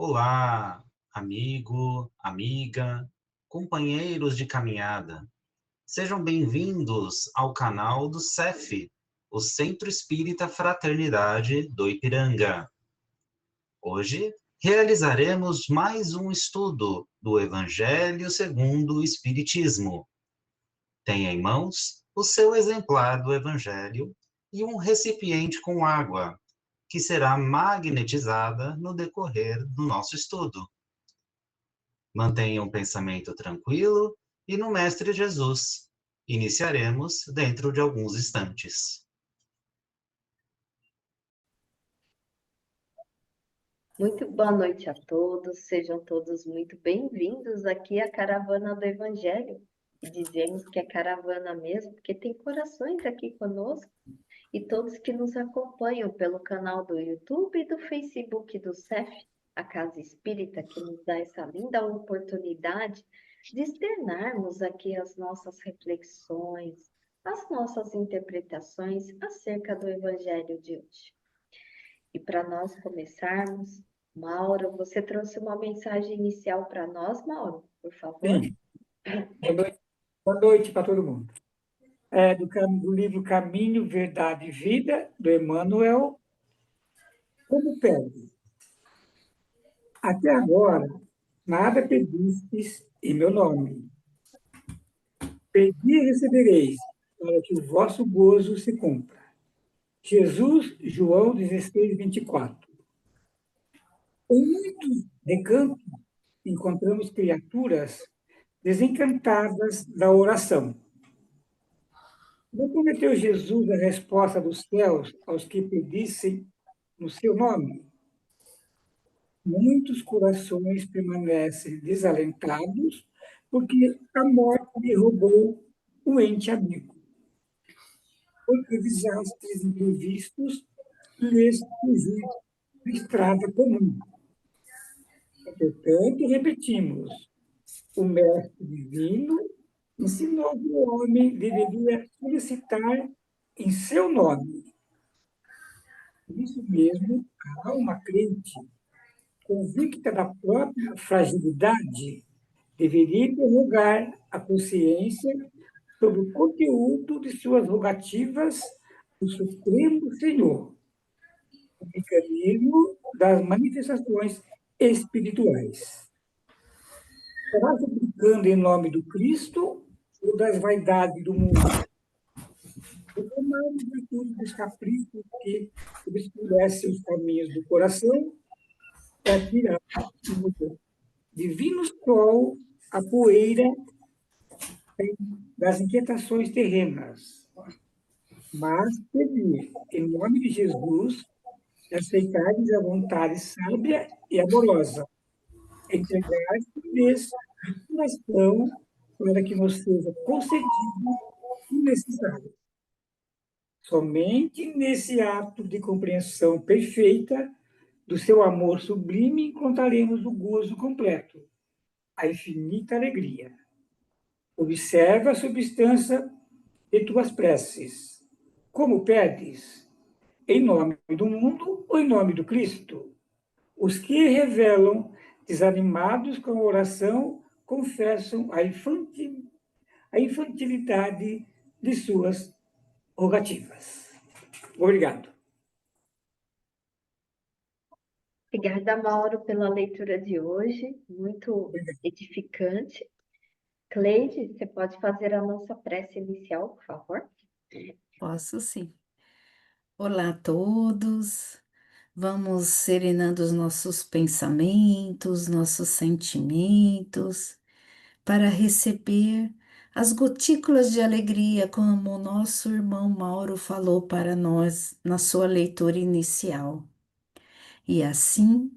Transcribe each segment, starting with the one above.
Olá, amigo, amiga, companheiros de caminhada. Sejam bem-vindos ao canal do CEF, o Centro Espírita Fraternidade do Ipiranga. Hoje realizaremos mais um estudo do Evangelho segundo o Espiritismo. Tenha em mãos o seu exemplar do Evangelho e um recipiente com água, que será magnetizada no decorrer do nosso estudo. Mantenha um pensamento tranquilo e no Mestre Jesus. Iniciaremos dentro de alguns instantes. Muito boa noite a todos, sejam todos muito bem-vindos aqui à Caravana do Evangelho. E dizemos que é caravana mesmo, porque tem corações aqui conosco e todos que nos acompanham pelo canal do YouTube e do Facebook do CEF, a Casa Espírita, que nos dá essa linda oportunidade de externarmos aqui as nossas reflexões, as nossas interpretações acerca do Evangelho de hoje. E para nós começarmos, Mauro, você trouxe uma mensagem inicial para nós, Mauro, por favor? Sim. Boa noite para todo mundo. Do livro Caminho, Verdade e Vida, do Emmanuel, como pede. Até agora, nada pedistes em meu nome. Pedi e recebereis, para que o vosso gozo se cumpra. Jesus, João 16, 24. Em muitos recantos, encontramos criaturas desencantadas da oração. Não prometeu Jesus a resposta dos céus aos que pedissem no seu nome? Muitos corações permanecem desalentados porque a morte derrubou o ente amigo. Porque desastres imprevistos lhes fugiu da estrada comum. Portanto, repetimos, o Mestre Divino ensinou que o homem deveria solicitar em seu nome. Por isso mesmo, a alma crente, convicta da própria fragilidade, deveria interrogar a consciência sobre o conteúdo de suas rogativas do Supremo Senhor, o mecanismo das manifestações espirituais. Será suplicando em nome do Cristo ou das vaidades do mundo? Reclamamos virtude dos caprichos que obscurecem os caminhos do coração para tirar do divino sol a poeira das inquietações terrenas. Mas pedir, em nome de Jesus, aceitar-lhes a vontade sábia e amorosa, entregar-lhes a coração para que nos seja concedido o necessário. Somente nesse ato de compreensão perfeita do seu amor sublime encontraremos o gozo completo, a infinita alegria. Observa a substância de tuas preces. Como pedes? Em nome do mundo ou em nome do Cristo? Os que revelam, desanimados com a oração, confessam a infantilidade de suas rogativas. Obrigado. Obrigada, Mauro, pela leitura de hoje, muito edificante. Cleide, você pode fazer a nossa prece inicial, por favor? Posso sim. Olá a todos. Vamos serenando os nossos pensamentos, nossos sentimentos, para receber as gotículas de alegria, como o nosso irmão Mauro falou para nós na sua leitura inicial. E assim,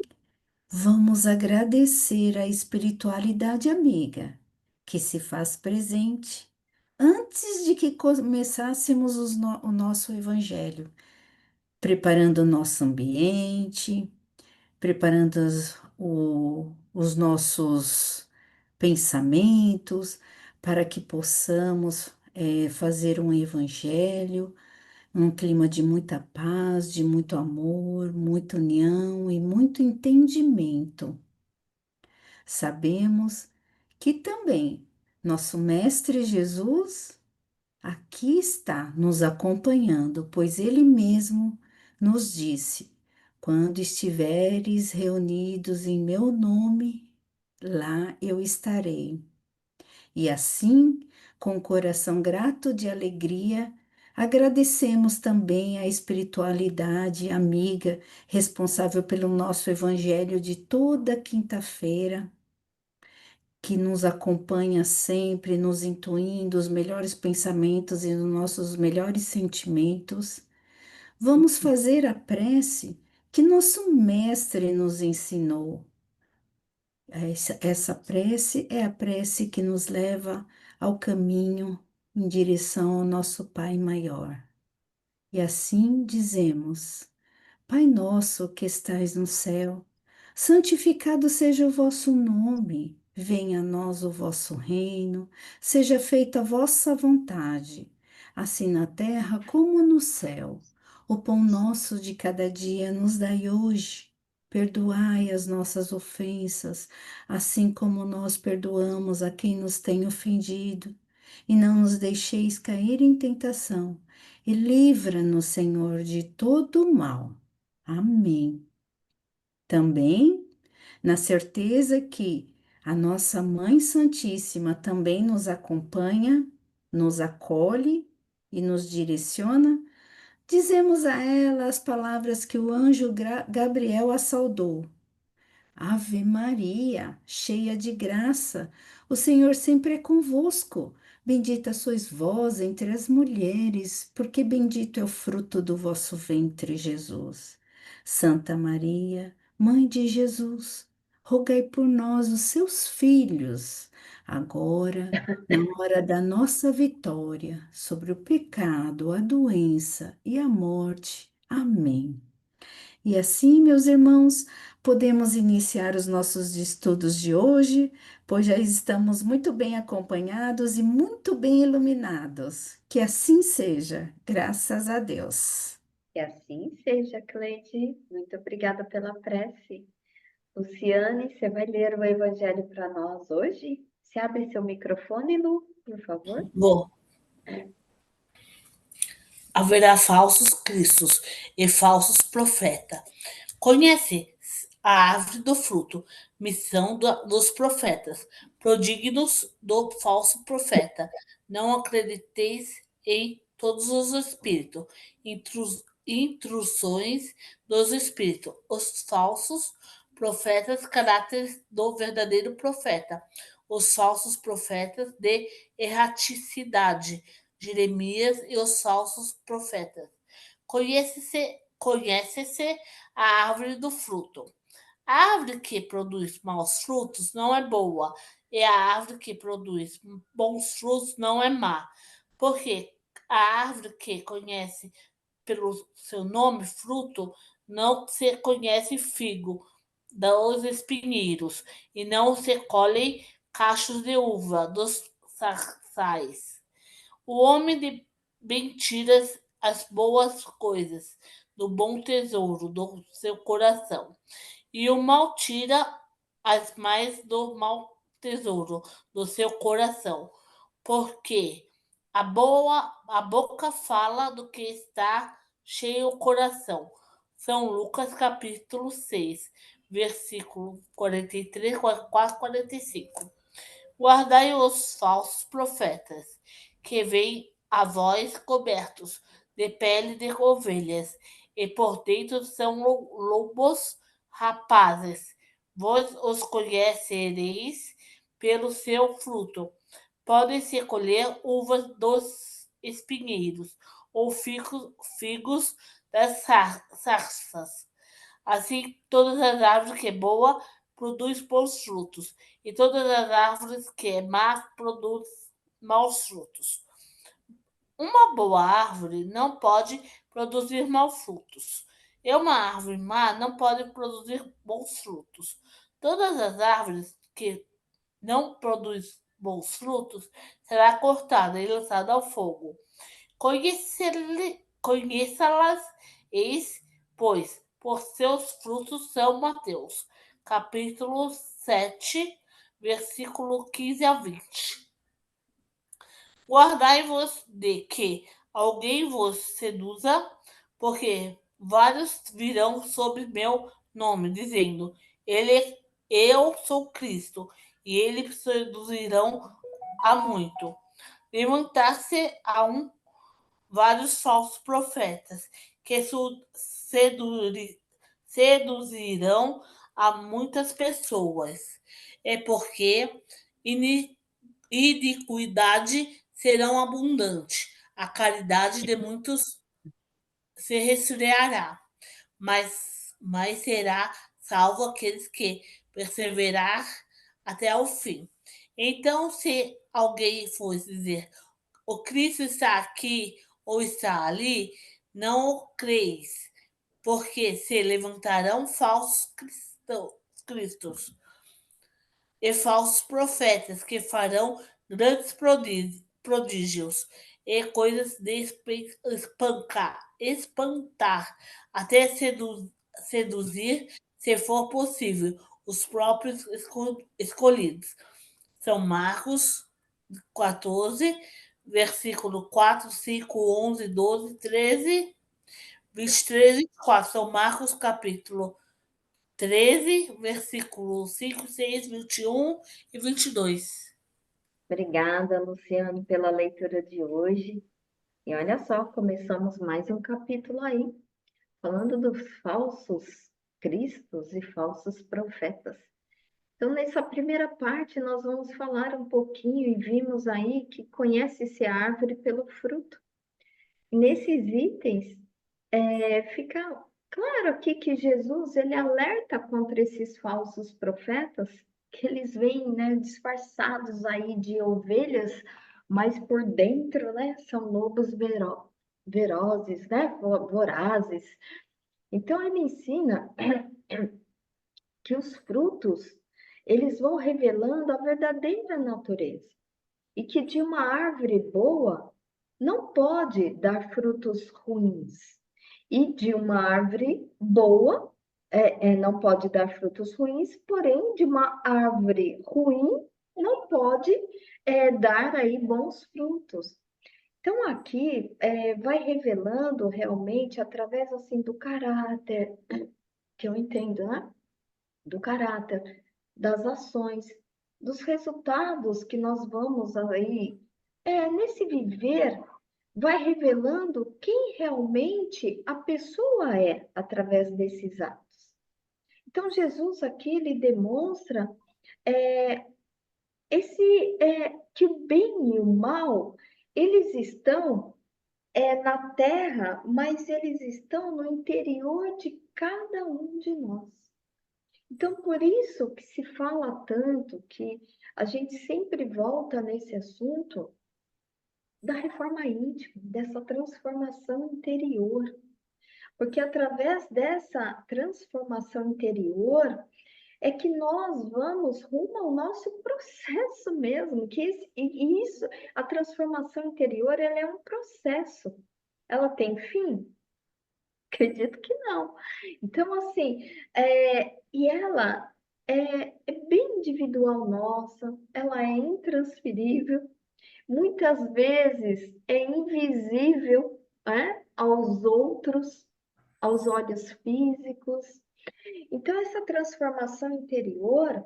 vamos agradecer a espiritualidade amiga que se faz presente antes de que começássemos o nosso evangelho, preparando o nosso ambiente, preparando os nossos pensamentos para que possamos fazer um evangelho, um clima de muita paz, de muito amor, muita união e muito entendimento. Sabemos que também nosso Mestre Jesus aqui está nos acompanhando, pois ele mesmo nos disse: quando estiveres reunidos em meu nome, lá eu estarei. E assim, com o coração grato de alegria, agradecemos também a espiritualidade amiga responsável pelo nosso evangelho de toda quinta-feira, que nos acompanha sempre, nos intuindo os melhores pensamentos e os nossos melhores sentimentos. Vamos fazer a prece que nosso mestre nos ensinou. Essa prece é a prece que nos leva ao caminho em direção ao nosso Pai maior. E assim dizemos: Pai nosso que estais no céu, santificado seja o vosso nome, venha a nós o vosso reino, seja feita a vossa vontade, assim na terra como no céu. O pão nosso de cada dia nos dai hoje. Perdoai as nossas ofensas, assim como nós perdoamos a quem nos tem ofendido. E não nos deixeis cair em tentação, e livra-nos, Senhor, de todo o mal. Amém. Também, na certeza que a nossa Mãe Santíssima também nos acompanha, nos acolhe e nos direciona, dizemos a ela as palavras que o anjo Gabriel a saudou. Ave Maria, cheia de graça, o Senhor sempre é convosco. Bendita sois vós entre as mulheres, porque bendito é o fruto do vosso ventre, Jesus. Santa Maria, Mãe de Jesus, rogai por nós, os seus filhos, agora, na hora da nossa vitória, sobre o pecado, a doença e a morte. Amém. E assim, meus irmãos, podemos iniciar os nossos estudos de hoje, pois já estamos muito bem acompanhados e muito bem iluminados. Que assim seja, graças a Deus. Que assim seja, Cleide. Muito obrigada pela prece. Luciane, você vai ler o Evangelho para nós hoje? Se abre seu microfone, Lu, por favor. Vou. Haverá falsos cristos e falsos profetas. Conhece a árvore do fruto, missão dos profetas, prodígios do falso profeta. Não acrediteis em todos os espíritos, intrusões dos espíritos, os falsos profetas, caráteres do verdadeiro profeta, os falsos profetas de erraticidade, Jeremias e os falsos profetas. Conhece-se a árvore do fruto. A árvore que produz maus frutos não é boa, e a árvore que produz bons frutos não é má. Porque a árvore que conhece pelo seu nome, fruto, não se conhece figo dos espinheiros, e não se colhem cachos de uva dos sarçais. O homem de bem tira as boas coisas do bom tesouro do seu coração, e o mal tira as mais do mau tesouro do seu coração, porque a boca fala do que está cheio o coração. São Lucas capítulo 6, versículo 43, 44, 45. Guardai os falsos profetas, que vêm a vós cobertos de pele de ovelhas, e por dentro são lobos rapazes. Vós os conhecereis pelo seu fruto. Podem-se colher uvas dos espinheiros, ou figos das sarças. Assim, todas as árvores que é boa produz bons frutos, e todas as árvores que é má produz maus frutos. Uma boa árvore não pode produzir maus frutos, e uma árvore má não pode produzir bons frutos. Todas as árvores que não produzem bons frutos será cortada e lançada ao fogo. conheça-las, eis, pois, por seus frutos são. Mateus, capítulo 7, versículo 15 a 20. Guardai-vos de que alguém vos seduza, porque vários virão sobre meu nome, dizendo, eu sou Cristo, e eles seduzirão a muito. Levantar-se a vários falsos profetas, que seduzirão a muitas pessoas. É porque iniquidade serão abundante, a caridade de muitos se resfriará, mas será salvo aqueles que perseverar até o fim. Então, se alguém fosse dizer, o Cristo está aqui ou está ali, não o creis, porque se levantarão falsos cristos e falsos profetas que farão grandes prodígios e coisas de espantar, até seduzir, se for possível, os próprios escolhidos. São Marcos 14, versículo 4, 5, 11, 12, 13, 23 e 24. São Marcos, capítulo 13, versículos 5, 6, 21 e 22. Obrigada, Luciano, pela leitura de hoje. E olha só, começamos mais um capítulo aí, falando dos falsos cristos e falsos profetas. Então, nessa primeira parte, nós vamos falar um pouquinho, e vimos aí que conhece-se a árvore pelo fruto. Nesses itens, fica claro aqui que Jesus, ele alerta contra esses falsos profetas, que eles vêm, né, disfarçados aí de ovelhas, mas por dentro, né, são lobos ferozes, né, vorazes. Então, ele ensina que os frutos, eles vão revelando a verdadeira natureza e que de uma árvore boa não pode dar frutos ruins e de uma árvore boa não pode dar frutos ruins, porém de uma árvore ruim não pode dar aí bons frutos. Então aqui vai revelando realmente através assim do caráter, que eu entendo, né? Do caráter, das ações, dos resultados que nós vamos aí, nesse viver, vai revelando quem realmente a pessoa é através desses atos. Então, Jesus aqui, ele demonstra que o bem e o mal, eles estão na terra, mas eles estão no interior de cada um de nós. Então, por isso que se fala tanto, que a gente sempre volta nesse assunto da reforma íntima, dessa transformação interior. Porque através dessa transformação interior é que nós vamos rumo ao nosso processo mesmo, a transformação interior, ela é um processo. Ela tem fim? Acredito que não. Então, assim, e ela é bem individual nossa, ela é intransferível, muitas vezes é invisível, né, aos outros, aos olhos físicos. Então, essa transformação interior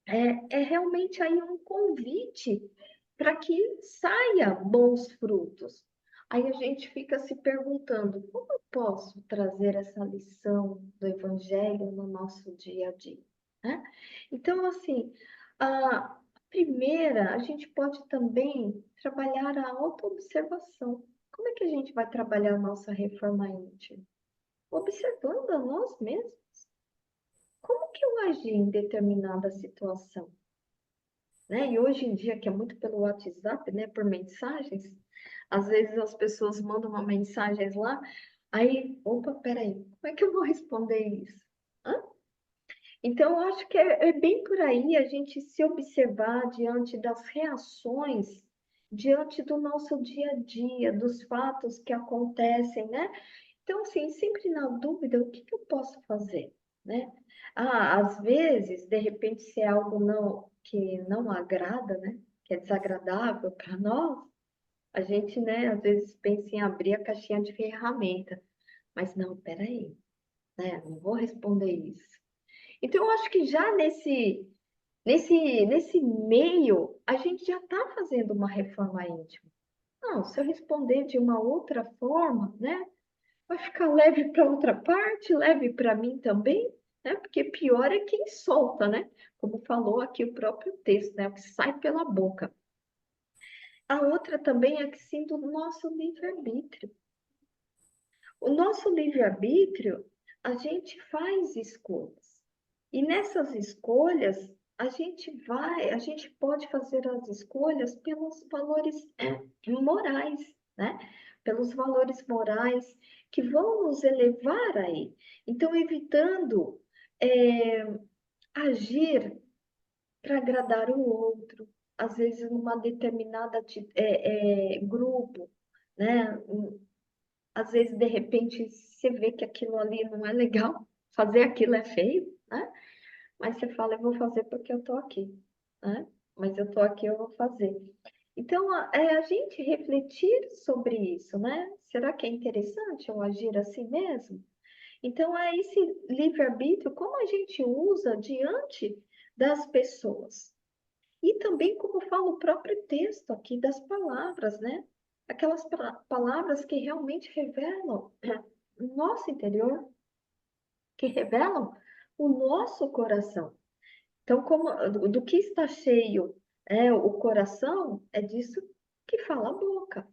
é realmente aí um convite para que saia bons frutos. Aí a gente fica se perguntando, como eu posso trazer essa lição do Evangelho no nosso dia a dia? Né? Então, assim, a primeira, a gente pode também trabalhar a autoobservação. Como é que a gente vai trabalhar a nossa reforma íntima? Observando a nós mesmos. Como que eu agi em determinada situação? Né? E hoje em dia, que é muito pelo WhatsApp, né, por mensagens, às vezes as pessoas mandam uma mensagem lá, aí, opa, peraí, como é que eu vou responder isso? Hã? Então, eu acho que é bem por aí a gente se observar diante das reações diante do nosso dia a dia, dos fatos que acontecem, né? Então, assim, sempre na dúvida, o que eu posso fazer, né? Às vezes, de repente, se é algo que não agrada, né? Que é desagradável para nós, a gente, né, às vezes pensa em abrir a caixinha de ferramenta. Mas não, peraí, né? Não vou responder isso. Então, eu acho que já nesse meio, a gente já está fazendo uma reforma íntima. Não, se eu responder de uma outra forma, né? Vai ficar leve para outra parte, leve para mim também, né? Porque pior é quem solta, né? Como falou aqui o próprio texto, né? O que sai pela boca. A outra também é que sim do nosso livre-arbítrio. O nosso livre-arbítrio, a gente faz escolhas. E nessas escolhas, a gente pode fazer as escolhas pelos valores morais, né? Pelos valores morais que vão nos elevar aí. Então, evitando agir para agradar o outro, às vezes numa determinada grupo, né? Às vezes, de repente, você vê que aquilo ali não é legal, fazer aquilo é feio, né? Mas você fala, eu vou fazer porque eu tô aqui, né? Mas eu tô aqui, eu vou fazer. Então, a gente refletir sobre isso, né? Será que é interessante eu agir assim mesmo? Então, é esse livre-arbítrio, como a gente usa diante das pessoas. E também, como fala o próprio texto aqui, das palavras, né? Aquelas palavras que realmente revelam o nosso interior, que revelam o nosso coração. Então, do que está cheio o coração, é disso que fala a boca.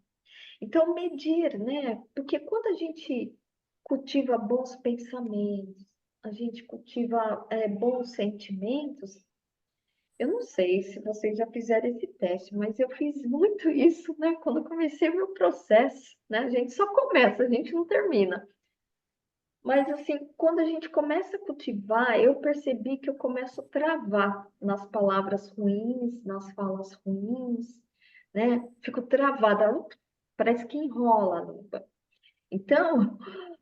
Então, medir, né? Porque quando a gente cultiva bons pensamentos, a gente cultiva bons sentimentos, eu não sei se vocês já fizeram esse teste, mas eu fiz muito isso, né? Quando comecei o meu processo, né? A gente só começa, a gente não termina. Mas, assim, quando a gente começa a cultivar, eu percebi que eu começo a travar nas palavras ruins, nas falas ruins, né? Fico travada, parece que enrola a língua. Então,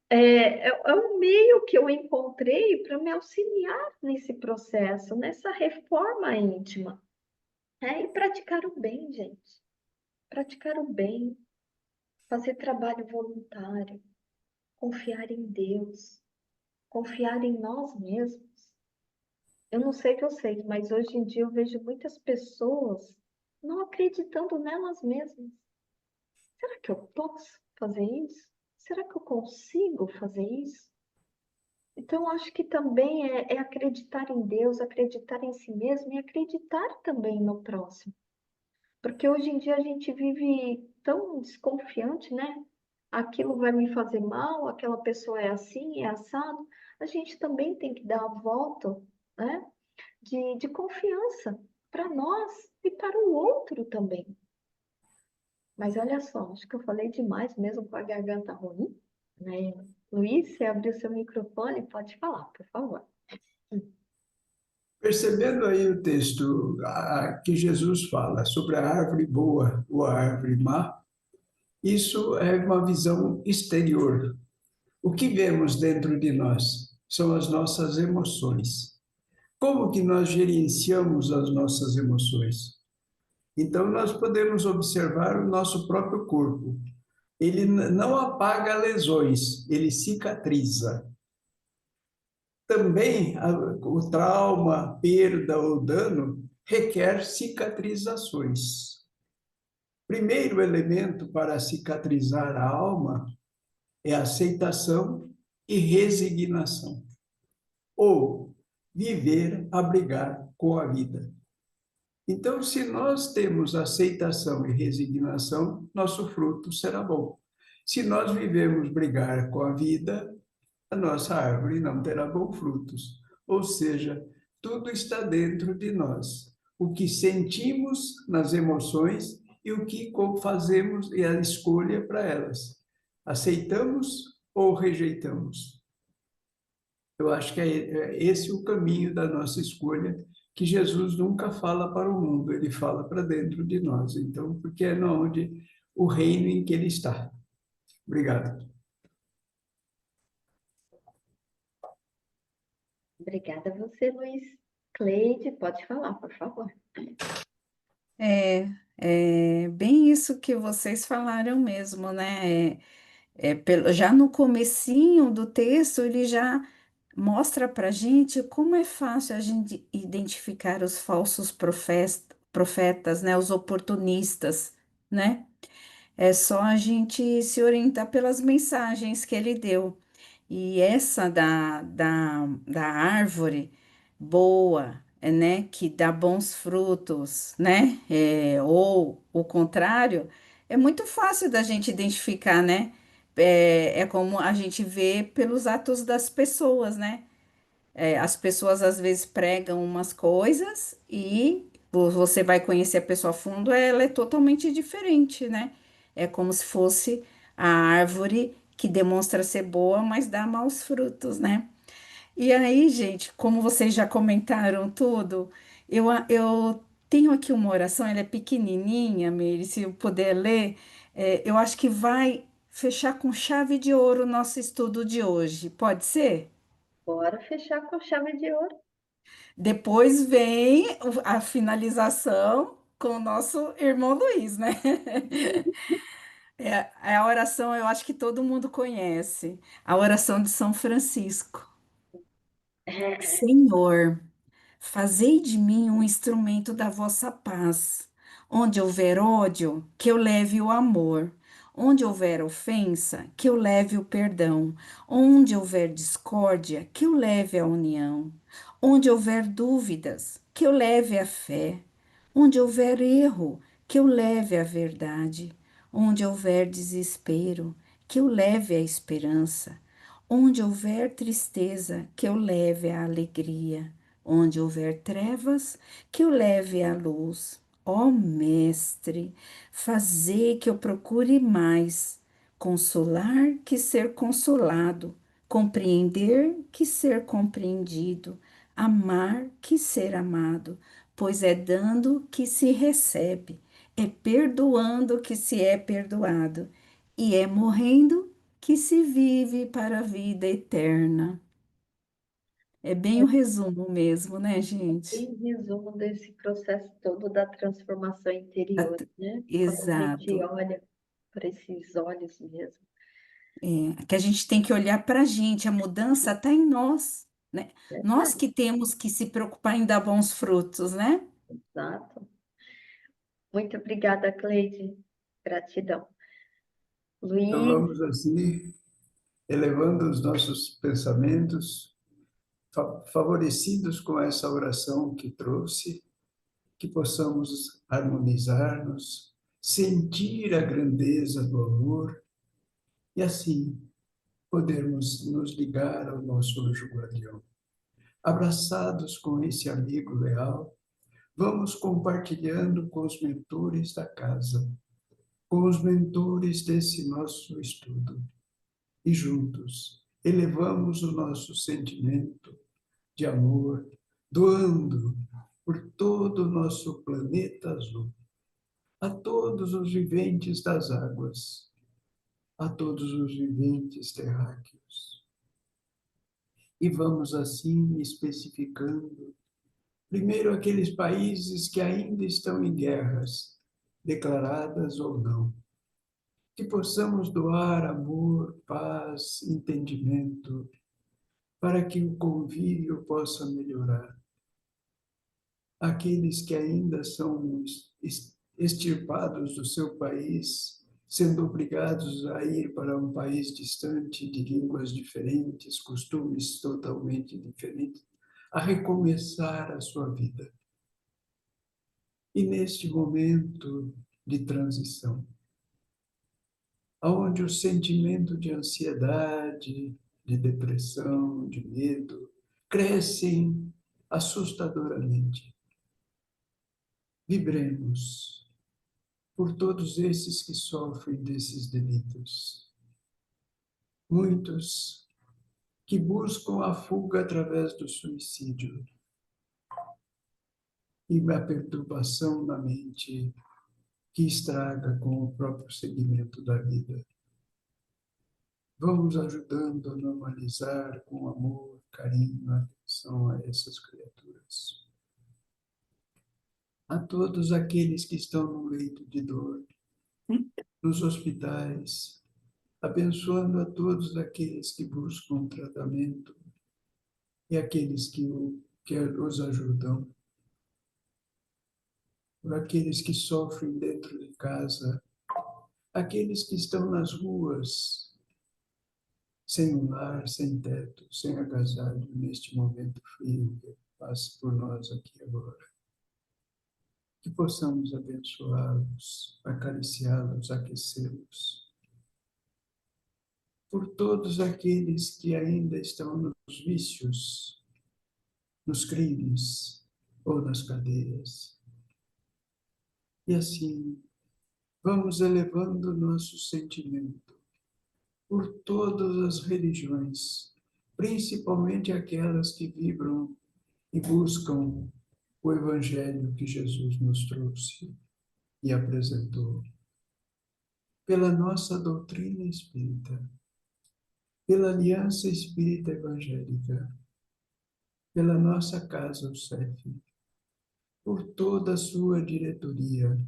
é um meio que eu encontrei para me auxiliar nesse processo, nessa reforma íntima. E praticar o bem, gente. Praticar o bem, fazer trabalho voluntário, confiar em Deus, confiar em nós mesmos. Eu não sei vocês, mas hoje em dia eu vejo muitas pessoas não acreditando nelas mesmas. Será que eu posso fazer isso? Será que eu consigo fazer isso? Então, acho que também é acreditar em Deus, acreditar em si mesmo e acreditar também no próximo. Porque hoje em dia a gente vive tão desconfiante, né? Aquilo vai me fazer mal, aquela pessoa é assim, é assado. A gente também tem que dar voto, né? De confiança para nós e para o outro também. Mas olha só, acho que eu falei demais mesmo com a garganta ruim, né? Luiz, você abriu seu microfone, pode falar, por favor. Percebendo aí o texto que Jesus fala sobre a árvore boa ou a árvore má, isso é uma visão exterior. O que vemos dentro de nós são as nossas emoções. Como que nós gerenciamos as nossas emoções? Então, nós podemos observar o nosso próprio corpo. Ele não apaga lesões, ele cicatriza. Também o trauma, a perda ou dano requer cicatrizações. Primeiro elemento para cicatrizar a alma é aceitação e resignação, ou viver a brigar com a vida. Então, se nós temos aceitação e resignação, nosso fruto será bom. Se nós vivemos brigar com a vida, a nossa árvore não terá bons frutos. Ou seja, tudo está dentro de nós. O que sentimos nas emoções e o que fazemos e a escolha para elas. Aceitamos ou rejeitamos? Eu acho que é esse o caminho da nossa escolha que Jesus nunca fala para o mundo, ele fala para dentro de nós. Então, porque é onde o reino em que ele está. Obrigado. Obrigada a você, Luiz. Cleide, pode falar, por favor. É bem isso que vocês falaram mesmo, né? Já no comecinho do texto, ele já mostra para gente como é fácil a gente identificar os falsos profetas, né? Os oportunistas, né? É só a gente se orientar pelas mensagens que ele deu. E essa da árvore boa, né, que dá bons frutos, né, ou o contrário, é muito fácil da gente identificar, né? É como a gente vê pelos atos das pessoas, né? As pessoas às vezes pregam umas coisas e você vai conhecer a pessoa a fundo, ela é totalmente diferente, né? É como se fosse a árvore que demonstra ser boa, mas dá maus frutos, né? E aí, gente, como vocês já comentaram tudo, eu tenho aqui uma oração, ela é pequenininha, Meire, se eu puder ler, eu acho que vai fechar com chave de ouro o nosso estudo de hoje. Pode ser? Bora fechar com chave de ouro. Depois vem a finalização com o nosso irmão Luiz, né? É a oração, eu acho que todo mundo conhece, a oração de São Francisco. Senhor, fazei de mim um instrumento da vossa paz. Onde houver ódio, que eu leve o amor. Onde houver ofensa, que eu leve o perdão. Onde houver discórdia, que eu leve a união. Onde houver dúvidas, que eu leve a fé. Onde houver erro, que eu leve a verdade. Onde houver desespero, que eu leve a esperança. Onde houver tristeza, que eu leve a alegria. Onde houver trevas, que eu leve a luz. Ó Mestre, fazei que eu procure mais consolar que ser consolado, compreender que ser compreendido, amar que ser amado, pois é dando que se recebe, é perdoando que se é perdoado, e é morrendo que se vive para a vida eterna. É bem o resumo mesmo, né, gente? Em resumo desse processo todo da transformação interior, At- né? Quando a gente Exato. olha para esses olhos mesmo. Que a gente tem que olhar para a gente, a mudança está em nós, né? Nós Verdade, que temos que se preocupar em dar bons frutos, né? exato. Muito obrigada, Cleide. Gratidão. Então Luiz, vamos assim, elevando os nossos pensamentos, favorecidos com essa oração que trouxe, que possamos harmonizar-nos, sentir a grandeza do amor e assim podermos nos ligar ao nosso anjo guardião. Abraçados com esse amigo leal, vamos compartilhando com os mentores da casa, com os mentores desse nosso estudo. E juntos elevamos o nosso sentimento de amor, doando por todo o nosso planeta azul, a todos os viventes das águas, a todos os viventes terráqueos. E vamos assim especificando, primeiro aqueles países que ainda estão em guerras, declaradas ou não, que possamos doar amor, paz, entendimento, para que o convívio possa melhorar. Aqueles que ainda são extirpados do seu país, sendo obrigados a ir para um país distante, de línguas diferentes, costumes totalmente diferentes, a recomeçar a sua vida. E neste momento de transição, onde o sentimento de ansiedade, de depressão, de medo, crescem assustadoramente. Vibremos por todos esses que sofrem desses delitos. Muitos que buscam a fuga através do suicídio. e a perturbação na mente que estraga com o próprio segmento da vida. Vamos ajudando a normalizar com amor, carinho, atenção a essas criaturas. A todos aqueles que estão no leito de dor, nos hospitais, abençoando a todos aqueles que buscam tratamento e aqueles que os ajudam, por aqueles que sofrem dentro de casa, aqueles que estão nas ruas, sem um lar, sem teto, sem agasalho, neste momento frio que passa por nós aqui agora. Que possamos abençoá-los, acariciá-los, aquecê-los. Por todos aqueles que ainda estão nos vícios, nos crimes ou nas cadeias. E assim, vamos elevando nosso sentimento por todas as religiões, principalmente aquelas que vibram e buscam o Evangelho que Jesus nos trouxe e apresentou. Pela nossa doutrina espírita, pela Aliança Espírita Evangélica, pela nossa casa, o CEF, por toda a sua diretoria,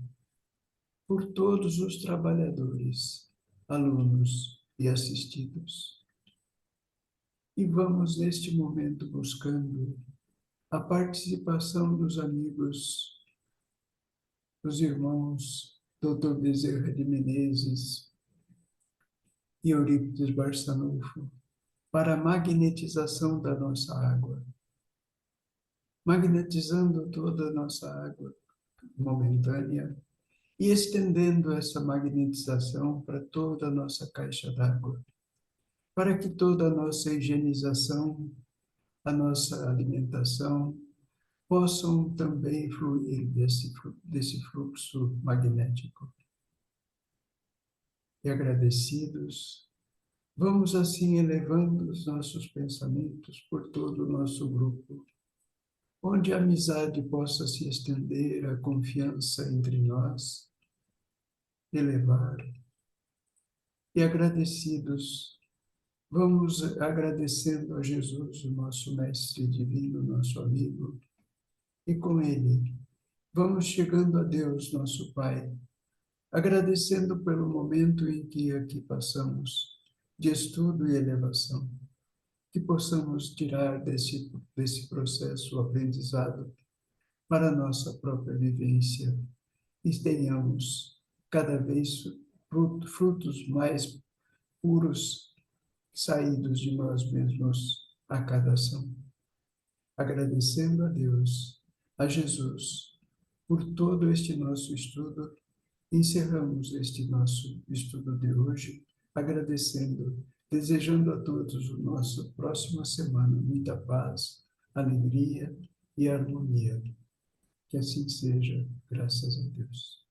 por todos os trabalhadores, alunos e assistidos. E vamos, neste momento, buscando a participação dos amigos, dos irmãos Dr. Bezerra de Menezes e Eurípides Barçanufo, para a magnetização da nossa água, magnetizando toda a nossa água momentânea e estendendo essa magnetização para toda a nossa caixa d'água, para que toda a nossa higienização, a nossa alimentação, possam também fluir desse fluxo magnético. E agradecidos, vamos assim elevando os nossos pensamentos por todo o nosso grupo, onde a amizade possa se estender, a confiança entre nós, elevar. E agradecidos, vamos agradecendo a Jesus, o nosso Mestre Divino, nosso amigo, e com Ele vamos chegando a Deus, nosso Pai, agradecendo pelo momento em que aqui passamos, de estudo e elevação, que possamos tirar desse processo o aprendizado para a nossa própria vivência e tenhamos cada vez frutos mais puros saídos de nós mesmos a cada ação. Agradecendo a Deus, a Jesus, por todo este nosso estudo, encerramos este nosso estudo de hoje, agradecendo, desejando a todos a nossa próxima semana muita paz, alegria e harmonia. Que assim seja, graças a Deus.